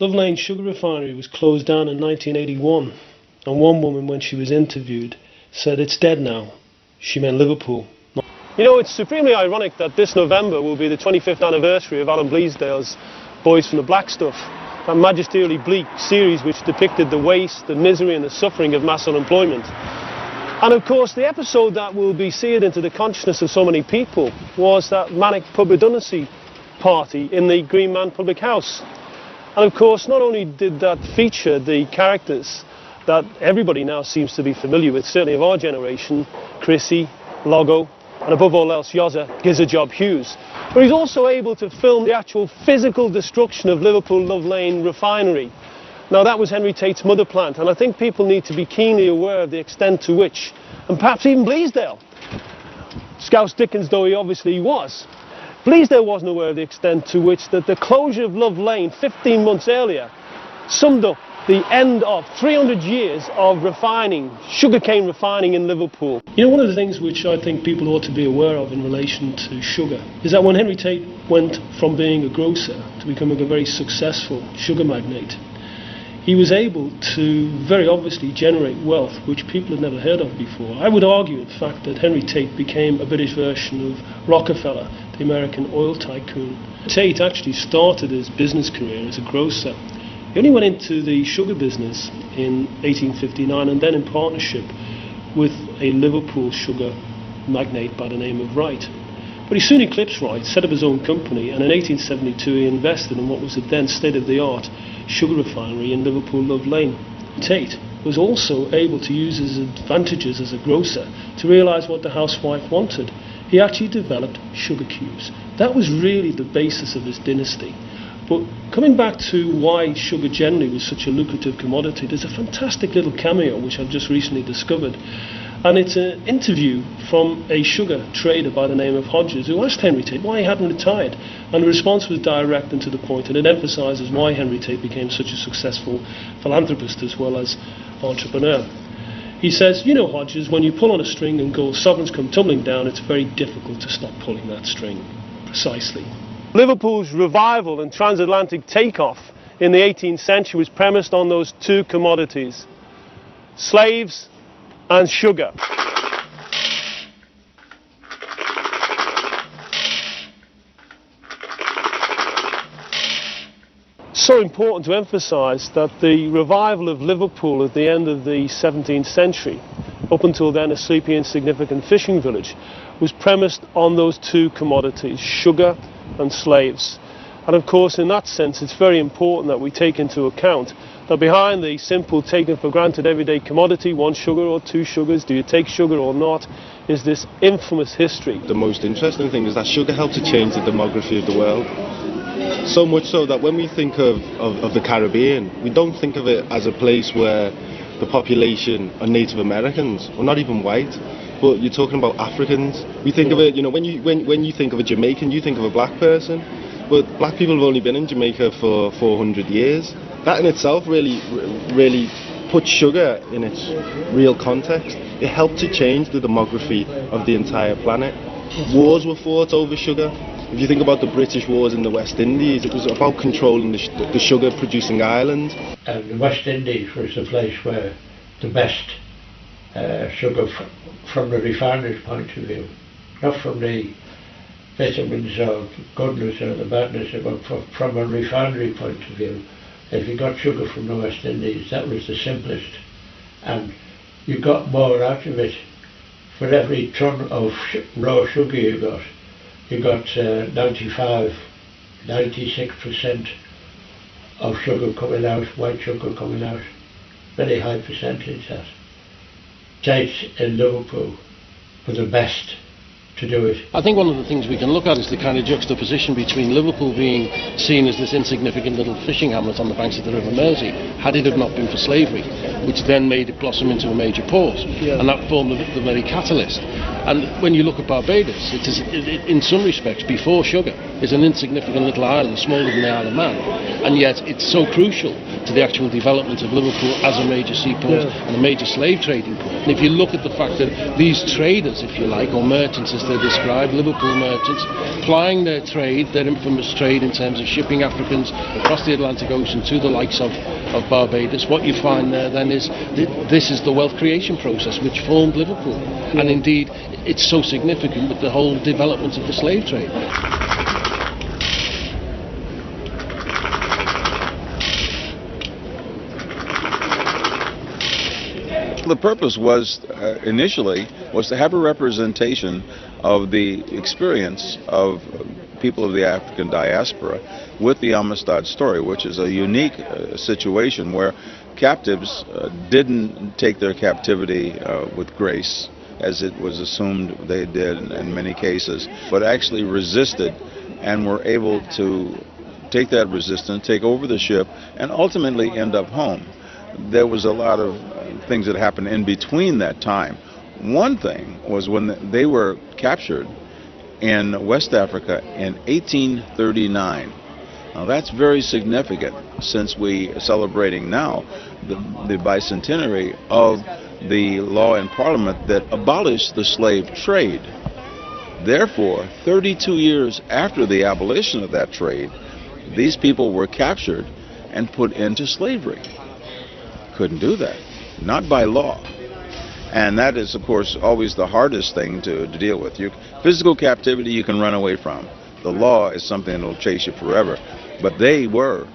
Love Lane Sugar Refinery was closed down in 1981, and one woman, when she was interviewed, said it's dead now. She meant Liverpool. You know, it's supremely ironic that this November will be the 25th anniversary of Alan Bleasdale's Boys from the Black Stuff, that magisterially bleak series which depicted the waste, the misery and the suffering of mass unemployment. And of course, the episode that will be seared into the consciousness of so many people was that manic pub redundancy party in the Green Man Public House. And of course, not only did that feature the characters that everybody now seems to be familiar with, certainly of our generation, Chrissy, Logo, and above all else, Yozza, Gizzard Hughes, but he's also able to film the actual physical destruction of Liverpool Love Lane Refinery. Now, that was Henry Tate's mother plant, and I think people need to be keenly aware of the extent to which, and perhaps even Bleasdale, Scouse Dickens though he obviously was, Bleasdale wasn't aware of the extent to which that the closure of Love Lane 15 months earlier summed up the end of 300 years of refining, sugarcane refining in Liverpool. You know, one of the things which I think people ought to be aware of in relation to sugar is that when Henry Tate went from being a grocer to becoming a very successful sugar magnate, he was able to very obviously generate wealth which people had never heard of before. I would argue, in fact, that Henry Tate became a British version of Rockefeller, the American oil tycoon. Tate actually started his business career as a grocer. He only went into the sugar business in 1859 and then in partnership with a Liverpool sugar magnate by the name of Wright. But he soon eclipsed Wright, set up his own company, and in 1872 he invested in what was the then state-of-the-art sugar refinery in Liverpool Love Lane. Tate was also able to use his advantages as a grocer to realise what the housewife wanted. He actually developed sugar cubes. That was really the basis of his dynasty. But coming back to why sugar generally was such a lucrative commodity, there's a fantastic little cameo which I've just recently discovered. And it's an interview from a sugar trader by the name of Hodges, who asked Henry Tate why he hadn't retired. And the response was direct and to the point, and it emphasises why Henry Tate became such a successful philanthropist as well as entrepreneur. He says, you know, Hodges, when you pull on a string and gold sovereigns come tumbling down, it's very difficult to stop pulling that string. Precisely. Liverpool's revival and transatlantic takeoff in the 18th century was premised on those two commodities, slaves and sugar. So important to emphasise that the revival of Liverpool at the end of the 17th century, up until then a sleepy insignificant fishing village, was premised on those two commodities, sugar and slaves. And of course, in that sense, it's very important that we take into account that behind the simple taken for granted everyday commodity, one sugar or two sugars, do you take sugar or not, is this infamous history. The most interesting thing is that sugar helped to change the demography of the world. So much so that when we think of the Caribbean, we don't think of it as a place where the population are Native Americans, or not even white, but you're talking about Africans. We think of it, you know, when you think of a Jamaican, you think of a black person, but black people have only been in Jamaica for 400 years. That in itself really puts sugar in its real context. It helped to change the demography of the entire planet. Wars were fought over sugar. If you think about the British wars in the West Indies, it was about controlling the sugar-producing islands. And the West Indies was the place where the best sugar from the refiner's point of view, not from the vitamins or goodness or the badness, but from a refinery point of view. If you got sugar from the West Indies, that was the simplest, and you got more out of it. For every ton of raw sugar you got 96% of sugar coming out, white sugar coming out. Very high percentage that. Tates in Liverpool were the best to do it. I think one of the things we can look at is the kind of juxtaposition between Liverpool being seen as this insignificant little fishing hamlet on the banks of the River Mersey, had it not been for slavery, which then made it blossom into a major port, and that formed the very catalyst. And when you look at Barbados, it is, in some respects, before sugar, is an insignificant little island, smaller than the Isle of Man, and yet it's so crucial to the actual development of Liverpool as a major seaport and a major slave trading port. And if you look at the fact that these traders, if you like, or merchants as they're described, Liverpool merchants, plying their trade, their infamous trade in terms of shipping Africans across the Atlantic Ocean to the likes of Barbados, what you find there then is this is the wealth creation process which formed Liverpool. And indeed, it's so significant with the whole development of the slave trade. The purpose was initially to have a representation of the experience of people of the African diaspora with the Amistad story, which is a unique situation where captives didn't take their captivity with grace, as it was assumed they did in many cases, but actually resisted and were able to take that resistance, take over the ship, and ultimately end up home. There was a lot of things that happened in between that time. One thing was when they were captured in West Africa in 1839. Now that's very significant, since we are celebrating now the bicentenary of the law in Parliament that abolished the slave trade. Therefore, 32 years after the abolition of that trade, these people were captured and put into slavery. Couldn't do that, not by law. And that is, of course, always the hardest thing to deal with. Physical captivity you can run away from. The law is something that will chase you forever. But they were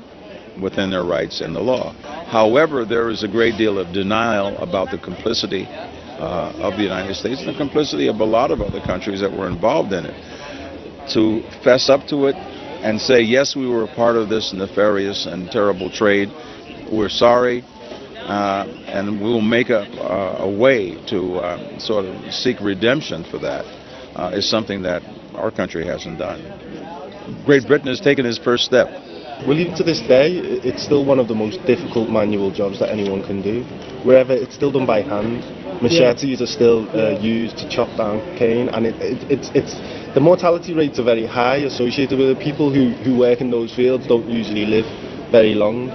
within their rights in the law. However, there is a great deal of denial about the complicity of the United States and the complicity of a lot of other countries that were involved in it. To fess up to it and say, yes, we were a part of this nefarious and terrible trade, we're sorry, and we will make a way to sort of seek redemption for that, is something that our country hasn't done. Great Britain has taken its first step. Well, even to this day, it's still one of the most difficult manual jobs that anyone can do. Wherever it's still done by hand, machetes are still used to chop down cane, and it's the mortality rates are very high associated with it. People who work in those fields don't usually live very long.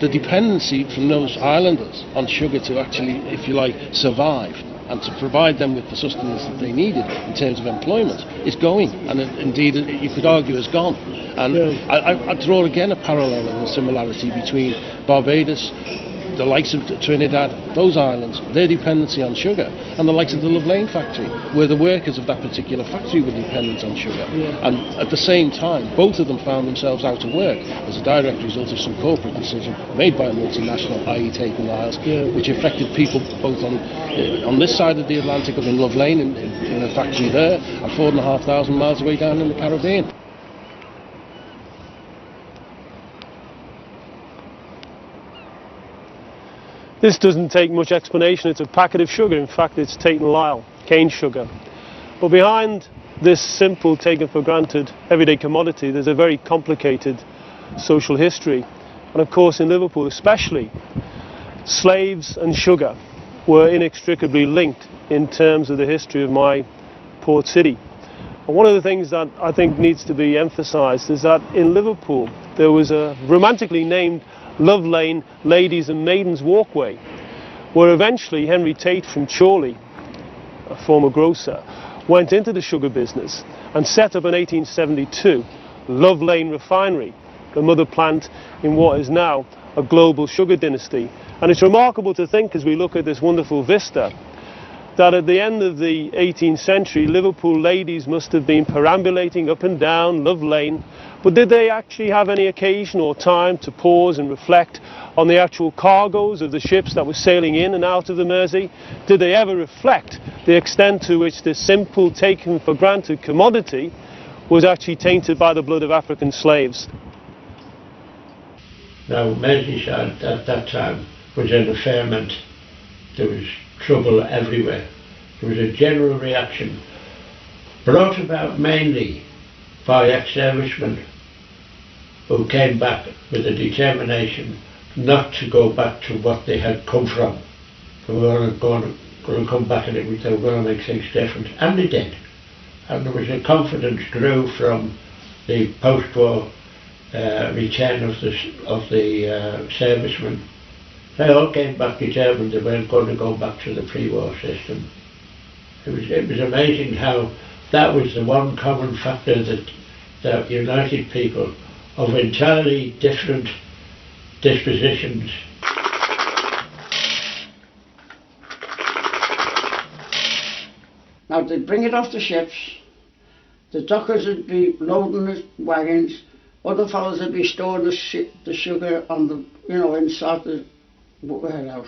The dependency from those islanders on sugar to actually, if you like, survive and to provide them with the sustenance that they needed in terms of employment is going, and indeed you could argue is gone. And I draw again a parallel and a similarity between Barbados, the likes of Trinidad, those islands, their dependency on sugar, and the likes of the Lane factory, where the workers of that particular factory were dependent on sugar. And at the same time, both of them found themselves out of work as a direct result of some corporate decision made by a multinational, i.e. Tate Lyle, which affected people both on this side of the Atlantic, up in Lane, in a factory there, and 4,500 miles away down in the Caribbean. This doesn't take much explanation. It's a packet of sugar. In fact, it's Tate Lyle, cane sugar. But behind this simple, taken for granted, everyday commodity, there's a very complicated social history. And of course, in Liverpool especially, slaves and sugar were inextricably linked in terms of the history of my port city. And one of the things that I think needs to be emphasised is that in Liverpool, there was a romantically named Love Lane, Ladies and Maidens Walkway, where eventually Henry Tate from Chorley, a former grocer, went into the sugar business and set up in 1872 Love Lane Refinery, the mother plant in what is now a global sugar dynasty. And it's remarkable to think, as we look at this wonderful vista, that at the end of the 18th century, Liverpool ladies must have been perambulating up and down Love Lane, but did they actually have any occasion or time to pause and reflect on the actual cargoes of the ships that were sailing in and out of the Mersey? Did they ever reflect the extent to which this simple, taken for granted commodity was actually tainted by the blood of African slaves? Now, Merseyside at that time was in a ferment. There was trouble everywhere. There was a general reaction brought about mainly by ex-servicemen who came back with a determination not to go back to what they had come from. They were going to going to come back and they were going to make things different, and they did. And there was a confidence grew from the post-war return of the servicemen. They all came back determined they weren't going to go back to the pre-war system. It was amazing how that was the one common factor that united people of entirely different dispositions. Now they'd bring it off the ships, the dockers would be loading the wagons, other fellows would be storing the sugar on the, inside the warehouse.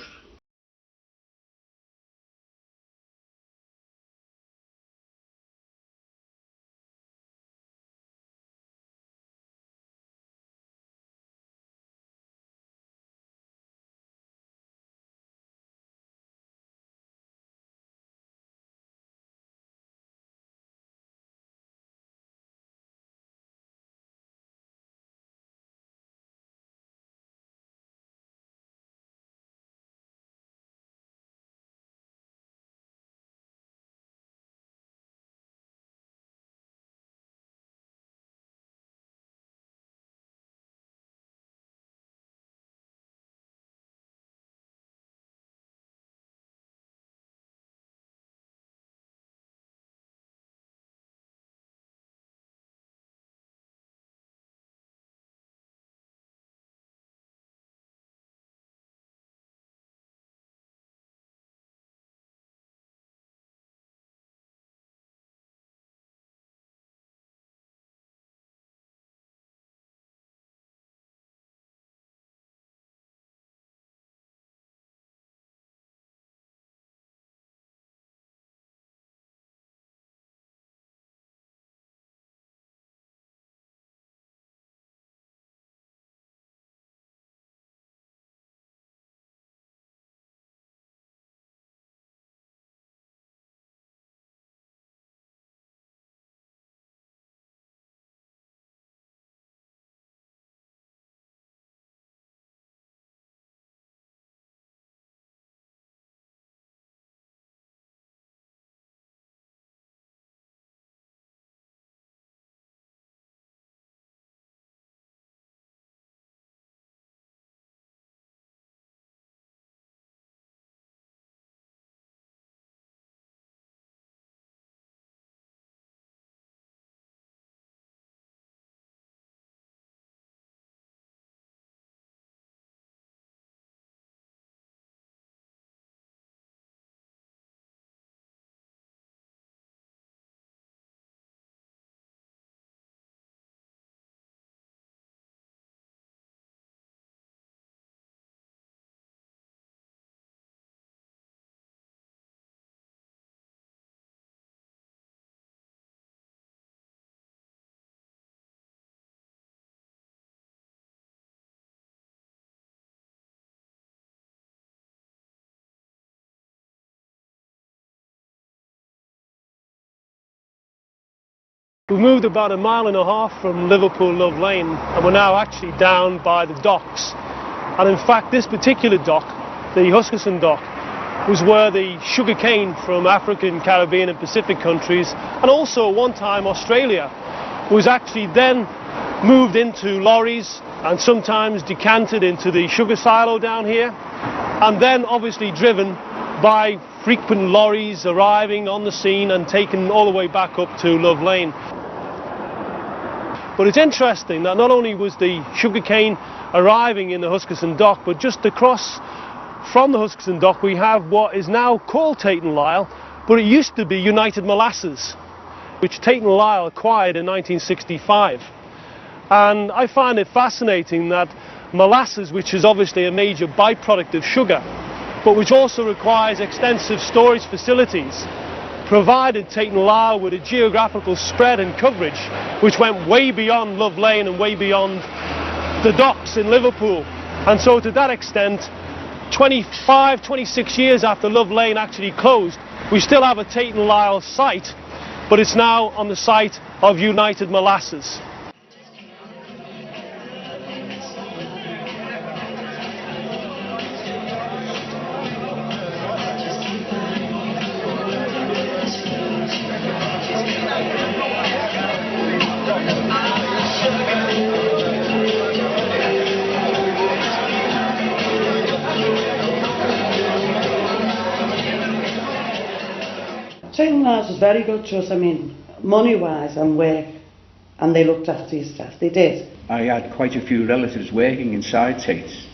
We moved about 1.5 miles from Liverpool Love Lane, and we're now actually down by the docks. And in fact, this particular dock, the Huskisson dock, was where the sugar cane from African, Caribbean and Pacific countries, and also one time Australia, was actually then moved into lorries and sometimes decanted into the sugar silo down here, and then obviously driven by frequent lorries arriving on the scene and taken all the way back up to Love Lane. But it's interesting that not only was the sugarcane arriving in the Huskisson dock, but just across from the Huskisson dock we have what is now called Tate Lyle, but it used to be United Molasses, which Tate Lyle acquired in 1965. And I find it fascinating that molasses, which is obviously a major byproduct of sugar, but which also requires extensive storage facilities, provided Tate Lyle with a geographical spread and coverage which went way beyond Love Lane and way beyond the docks in Liverpool. And so to that extent, 26 years after Love Lane actually closed, we still have a Tate Lyle site, but it's now on the site of United Molasses. Tate Lyle was very good to us, I mean, money-wise and work, and they looked after your staff, they did. I had quite a few relatives working inside Tate's.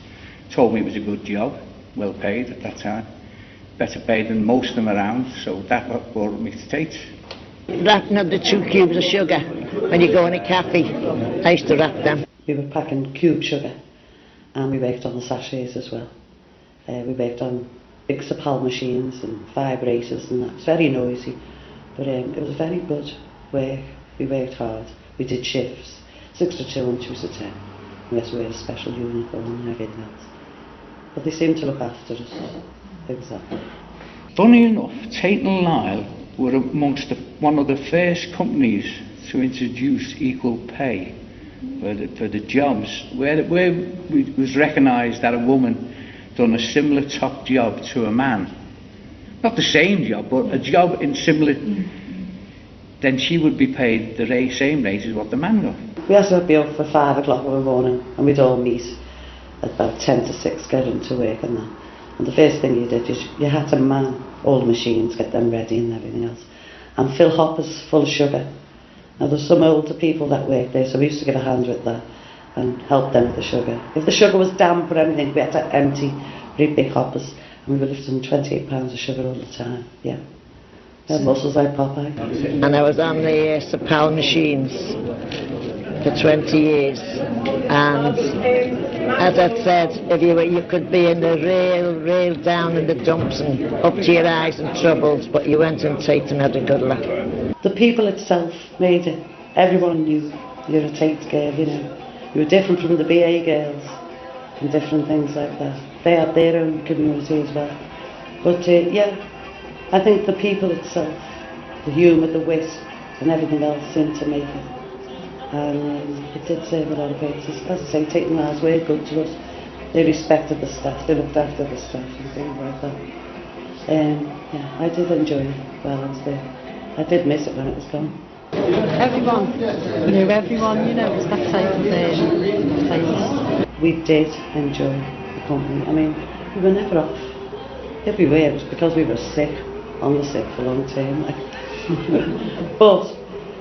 Told me it was a good job, well paid at that time. Better paid than most of them around, so that brought me to Tate's. Wrapping up the 2 cubes of sugar when you go in a cafe. I used to wrap them. We were packing cube sugar, and we worked on the sachets as well. We worked on big sapal machines and vibrators and that. It's very noisy, but it was very good work. We worked hard. We did shifts, 6 to 2 and 2 to 10. We had to wear a special uniform and everything else. But they seemed to look after us. Exactly. Funny enough, Tate Lyle were amongst one of the first companies to introduce equal pay for the jobs, where it was recognised that a woman done a similar top job to a man. Not the same job, but a job in similar, then she would be paid the same rate as what the man got. We had to be up for 5 o'clock in the morning, and we'd all meet at about 10 to 6, get into work and that. And the first thing you did is you had to man all the machines, get them ready and everything else, and fill hoppers full of sugar. Now there's some older people that worked there, so we used to give a hand with that and help them with the sugar. If the sugar was damp or anything, we had to empty great big hoppers, and we were lifting 28 pounds of sugar all the time, yeah. We had muscles like Popeye. And I was on the sapal machines for 20 years, and as I said, if you could be in the real down in the dumps and up to your eyes in troubles, but you went in Tate and had a good laugh. The people itself made it. Everyone knew you're a Tate girl, you know. You were different from the BA girls and different things like that. They had their own community as well. But yeah, I think the people itself, the humour, the wit and everything else seemed to make it. And it did serve a lot of purposes. As I say, Tate Lyle's were good to us. They respected the staff, they looked after the staff and things like that. Yeah, I did enjoy it while I was there. I did miss it when it was gone. Everyone knew everyone, you know, it was that type of place. We did enjoy the company. I mean, we were never off. If we were, it was because we were sick, on the sick for long term. But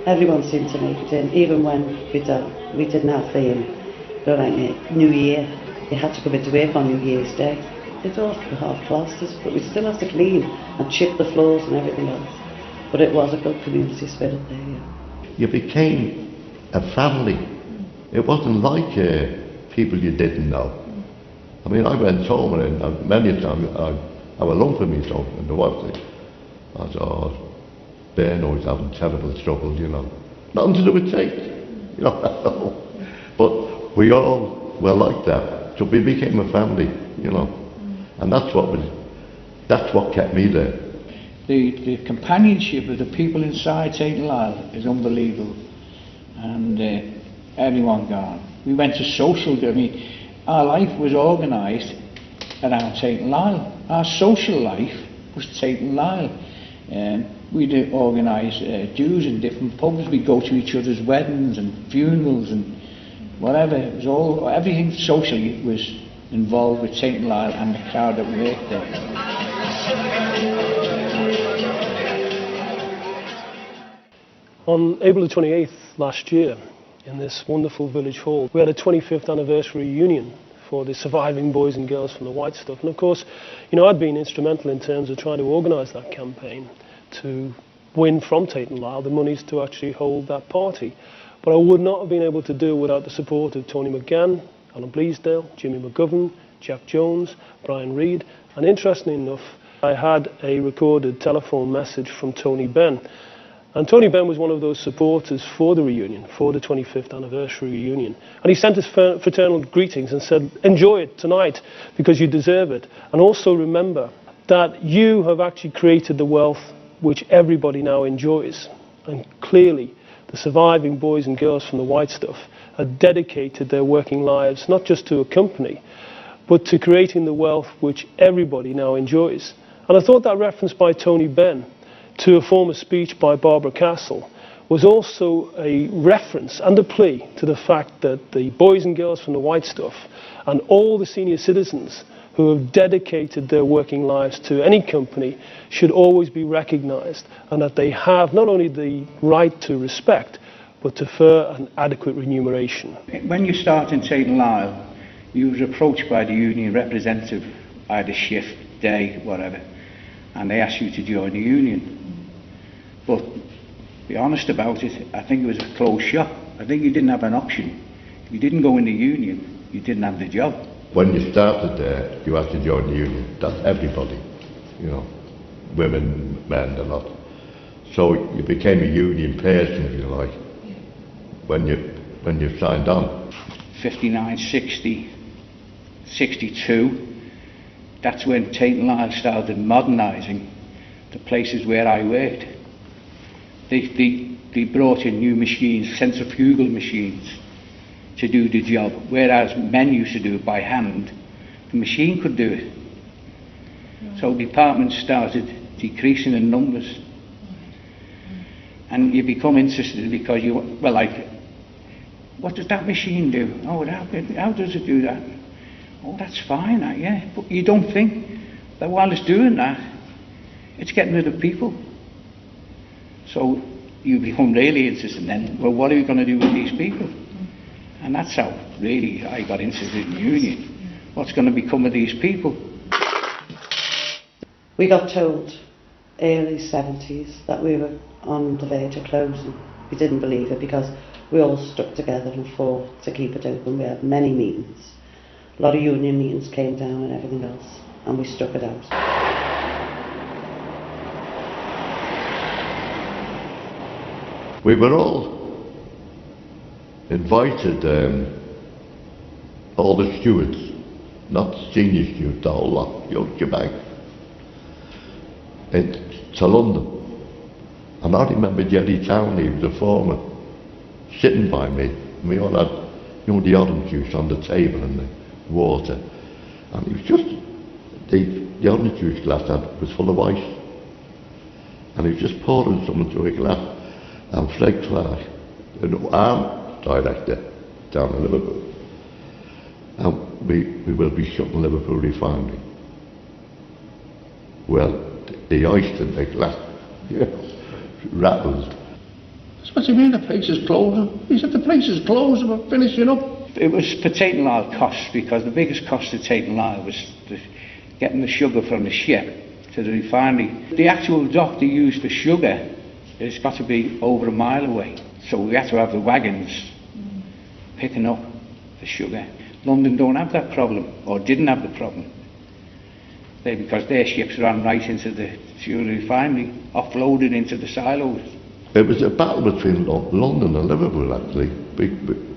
everyone seemed to make it in, even when we didn't have the New Year. You had to come into work on New Year's Day. It's all half plasters, but we still had to clean and chip the floors and everything else. But it was a good community spirit there, yeah. You became a family. It wasn't like people you didn't know. I mean, I went home and many times I was alone for myself and the wife thing. I said, oh, Ben always having terrible trouble, you know. Nothing to do with Tate, you know. But we all were like that. So we became a family, you know. And that's what kept me there. The companionship of the people inside Tate Lyle is unbelievable, and everyone gone. We went to social, I mean, our life was organised around Tate Lyle. Our social life was Tate Lyle. We'd organise dues in different pubs, we'd go to each other's weddings and funerals and whatever. It was all, everything socially was involved with Tate Lyle and the crowd that worked there. On April the 28th last year, in this wonderful village hall, we had a 25th anniversary reunion for the surviving boys and girls from the White Stuff. And of course, you know, I'd been instrumental in terms of trying to organise that campaign to win from Tate Lyle the monies to actually hold that party. But I would not have been able to do it without the support of Tony McGann, Alan Bleasdale, Jimmy McGovern, Jack Jones, Brian Reid, and interestingly enough, I had a recorded telephone message from Tony Benn. And Tony Benn was one of those supporters for the reunion, for the 25th anniversary reunion. And he sent his fraternal greetings and said, enjoy it tonight because you deserve it. And also remember that you have actually created the wealth which everybody now enjoys. And clearly, the surviving boys and girls from the White Stuff have dedicated their working lives not just to a company, but to creating the wealth which everybody now enjoys. And I thought that reference by Tony Benn to a former speech by Barbara Castle was also a reference and a plea to the fact that the boys and girls from the White Stuff and all the senior citizens who have dedicated their working lives to any company should always be recognised, and that they have not only the right to respect, but to fair and adequate remuneration. When you start in Tate Lyle, you was approached by the union representative, either shift, day, whatever, and they asked you to join the union. But to be honest about it, I think it was a closed shop. I think you didn't have an option. If you didn't go in the union, you didn't have the job. When you started there, you had to join the union. That's everybody, you know, women, men, a lot. So you became a union person, if you like, when you signed on. 59, 60, 62, that's when Tate Lyle started modernising the places where I worked. They brought in new machines, centrifugal machines, to do the job, whereas men used to do it by hand. The machine could do it. So departments started decreasing in numbers. And you become interested because you, well, like, what does that machine do? Oh, how does it do that? Oh, that's fine, yeah. But you don't think that while it's doing that, it's getting rid of people. So you become really interested then, well, what are we going to do with these people? And that's how really I got interested in the union. What's going to become of these people? We got told early 70s that we were on the verge of closing. We didn't believe it because we all stuck together and fought to keep it open. We had many meetings. A lot of union meetings came down and everything else, and we stuck it out. We were all invited, all the stewards, not senior stewards, the whole lot, young shebang, to London. And I remember Jerry Townley, was a foreman, sitting by me. And we all had, you know, the orange juice on the table and the water. And it was just, the orange juice glass was full of ice. And he was just pouring some into a glass. And Fred Clark, an arm director down in Liverpool. And we will be shutting Liverpool refinery. Well, the ice in the glass, you know, rattles. That's what you mean, the place is closed. He said the place is closed, we're finishing up. It was for Tate Lyle costs, because the biggest cost of Tate Lyle was getting the sugar from the ship to the refinery. The actual dock they used for sugar has got to be over a mile away. So we had to have the wagons picking up the sugar. London don't have that problem, or didn't have the problem. Because their ships ran right into the sugar refinery, offloaded into the silos. It was a battle between London and Liverpool, actually.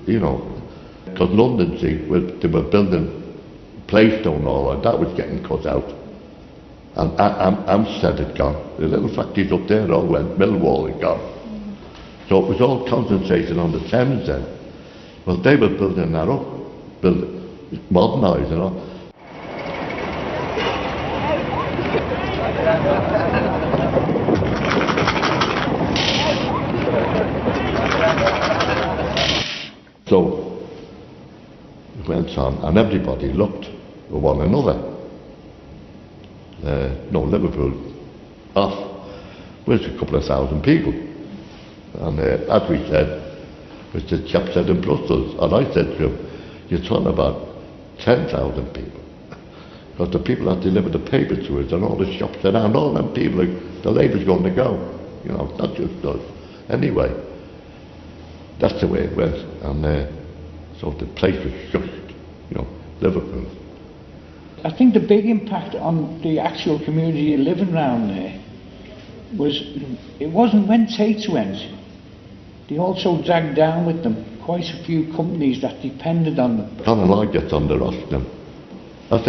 You know, because London, see, they were building Playstone and all that was getting cut out. And Amstead had gone. The little factories up there all went, Millwall had gone. So it was all concentrated on the Thames then. Well, they were building that up, modernising it all. So it went on, and everybody looked at one another. No, Liverpool off was a couple of thousand people. And as we said, which the chap said in Brussels, and I said to him, you're talking about 10,000 people. Because the people that deliver the paper to us and all the shops around, all them people, the labour's going to go. You know, not just us. Anyway, that's the way it went. And so the place was shut, you know, Liverpool. I think the big impact on the actual community living around there was, it wasn't when Tate's went. They also dragged down with them quite a few companies that depended on them. Conor Lloyd gets on the rostrum. I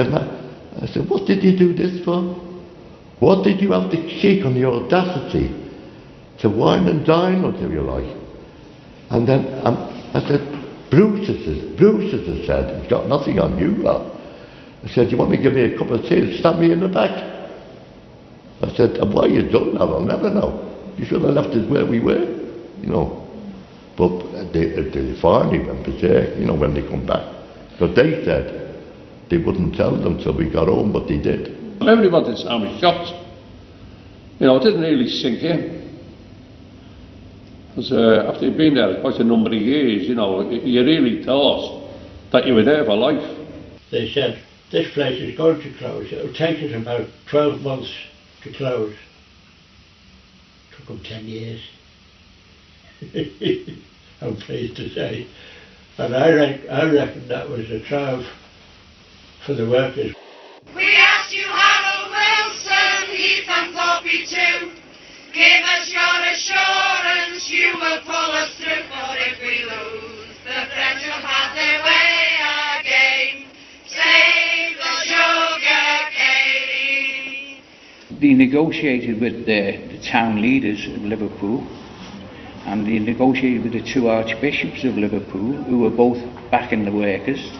said, what did you do this for? What did you have the cheek and the audacity to wine and dine us, if you like? And then I said, Bruce has said, he's got nothing on you, lot. I said, you want me to give me a cup of tea and stab me in the back? I said, why you done that, I'll never know. You should have left us where we were, you know. But the refinery went berserk, you know, when they come back. Because they said they wouldn't tell them till we got home, but they did. Everybody I was shocked. You know, it didn't really sink in. Because after you've been there quite a number of years, you know, you really thought that you were there for life. They said, this place is going to close. It'll take us about 12 months to close. Took them 10 years. I'm pleased to say. And I reckon that was a triumph for the workers. We asked you, Harold Wilson, Heath and Poppy too. Give us your assurance you will pull us through. But if we lose, the French will have their way again. Save the sugar cane. They negotiated with the town leaders of Liverpool, and they negotiated with the two archbishops of Liverpool, who were both backing the workers.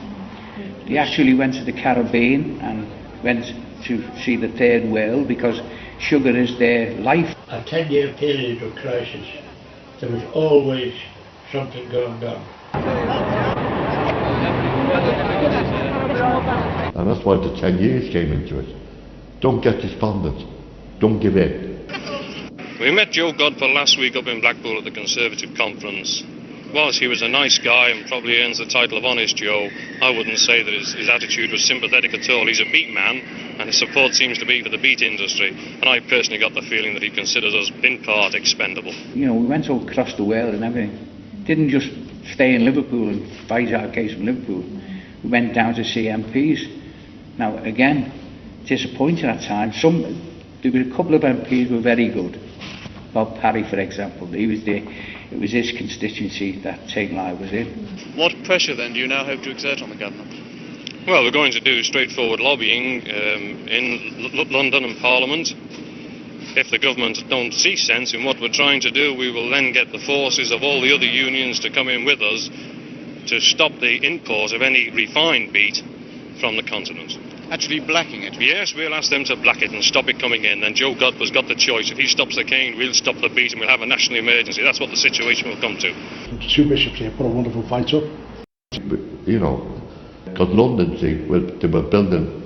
They actually went to the Caribbean and went to see the third world because sugar is their life. A 10-year period of crisis, there was always something going on. And that's why the 10 years came into it. Don't get despondent. Don't give in. We met Joe Godfrey last week up in Blackpool at the Conservative conference. Whilst he was a nice guy and probably earns the title of Honest Joe, I wouldn't say that his attitude was sympathetic at all. He's a beet man, and his support seems to be for the beet industry. And I personally got the feeling that he considers us, in part, expendable. You know, we went all across the world and everything. Didn't just stay in Liverpool and fight our case from Liverpool. We went down to see MPs. Now, again, disappointing at times. There were a couple of MPs who were very good. Bob Parry, for example, it was his constituency that Tate Lyle was in. What pressure then do you now hope to exert on the government? Well, we're going to do straightforward lobbying in London and Parliament. If the government don't see sense in what we're trying to do, we will then get the forces of all the other unions to come in with us to stop the import of any refined beet from the continent. Actually blacking it? Yes, we'll ask them to black it and stop it coming in. Then Joe Godfrey's got the choice. If he stops the cane, we'll stop the beet and we'll have a national emergency. That's what the situation will come to. The two bishops here put a wonderful fight up. You know, because London, see, they were building